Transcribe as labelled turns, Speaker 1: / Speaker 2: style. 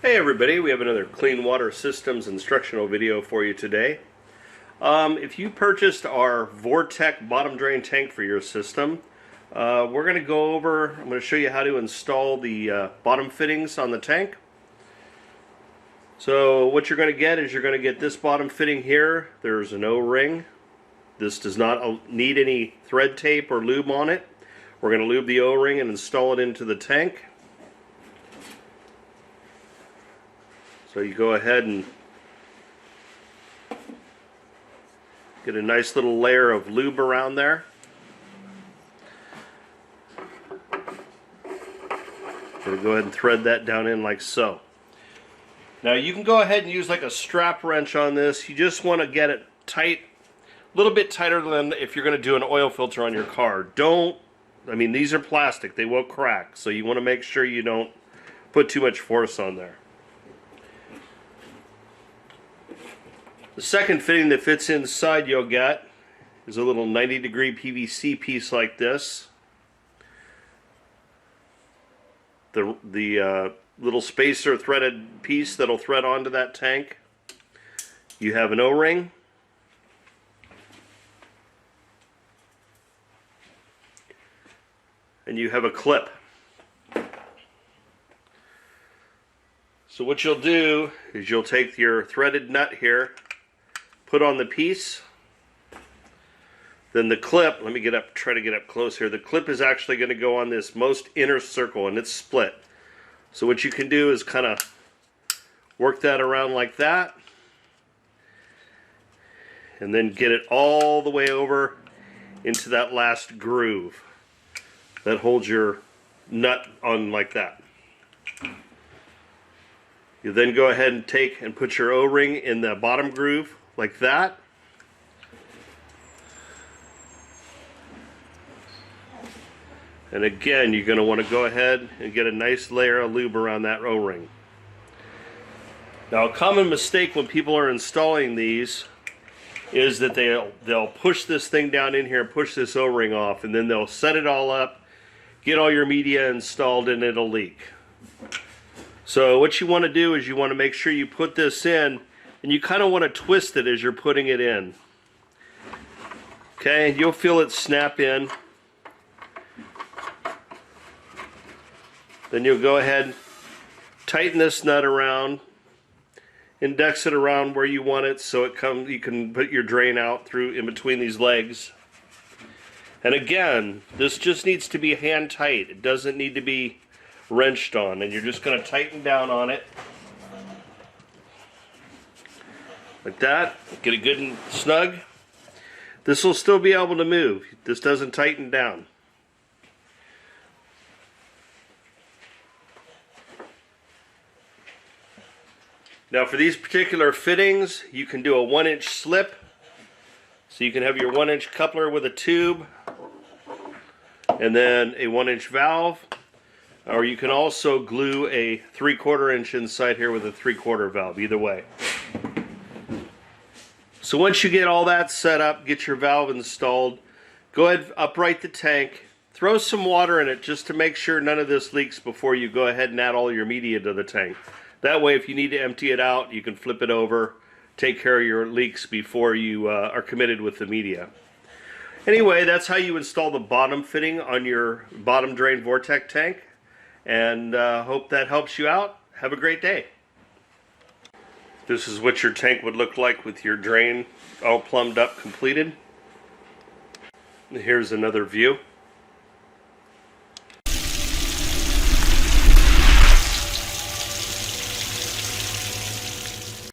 Speaker 1: Hey everybody, we have another Clean Water Systems instructional video for you today. If you purchased our Vortec bottom drain tank for your system, we're going to go over, I'm going to show you how to install the bottom fittings on the tank. So what you're going to get is you're going to get this bottom fitting here. There's an O-ring. This does not need any thread tape or lube on it. We're going to lube the O-ring and install it into the tank. So you go ahead and get a nice little layer of lube around there. Going to go ahead and thread that down in like so. Now you can go ahead and use like a strap wrench on this. You just want to get it tight, a little bit tighter than if you're going to do an oil filter on your car. These are plastic, they will crack, so you want to make sure you don't put too much force on there. The second fitting that fits inside you'll get is a little 90-degree PVC piece like this. The little spacer threaded piece that'll thread onto that tank. You have an O-ring. And you have a clip. So what you'll do is you'll take your threaded nut here, put on the piece, then the clip, let me try to get up close here. The clip is actually going to go on this most inner circle and it's split. So what you can do is kind of work that around like that and then get it all the way over into that last groove that holds your nut on like that. You then go ahead and take and put your O-ring in the bottom groove like that. And again, you're going to want to go ahead and get a nice layer of lube around that O-ring. Now, a common mistake when people are installing these is that they'll push this thing down in here and push this O-ring off, and then they'll set it all up, get all your media installed, and it'll leak. So what you want to do is you want to make sure you put this in, and you kind of want to twist it as you're putting it in. Okay, you'll feel it snap in. Then you'll go ahead, tighten this nut around, index it around where you want it so you can put your drain out through in between these legs. And again, this just needs to be hand tight. It doesn't need to be wrenched on, and you're just going to tighten down on it like that. Get it good and snug. This will still be able to move. This doesn't tighten down. Now for these particular fittings, you can do a 1-inch slip. So you can have your 1-inch coupler with a tube and then a 1-inch valve. Or you can also glue a 3/4 inch inside here with a 3/4 valve, either way. So once you get all that set up, get your valve installed, go ahead, upright the tank, throw some water in it just to make sure none of this leaks before you go ahead and add all your media to the tank. That way if you need to empty it out, you can flip it over, take care of your leaks before you are committed with the media. Anyway, that's how you install the bottom fitting on your bottom drain Vortec tank. And hope that helps you out. Have a great day. This is what your tank would look like with your drain all plumbed up, completed. Here's another view.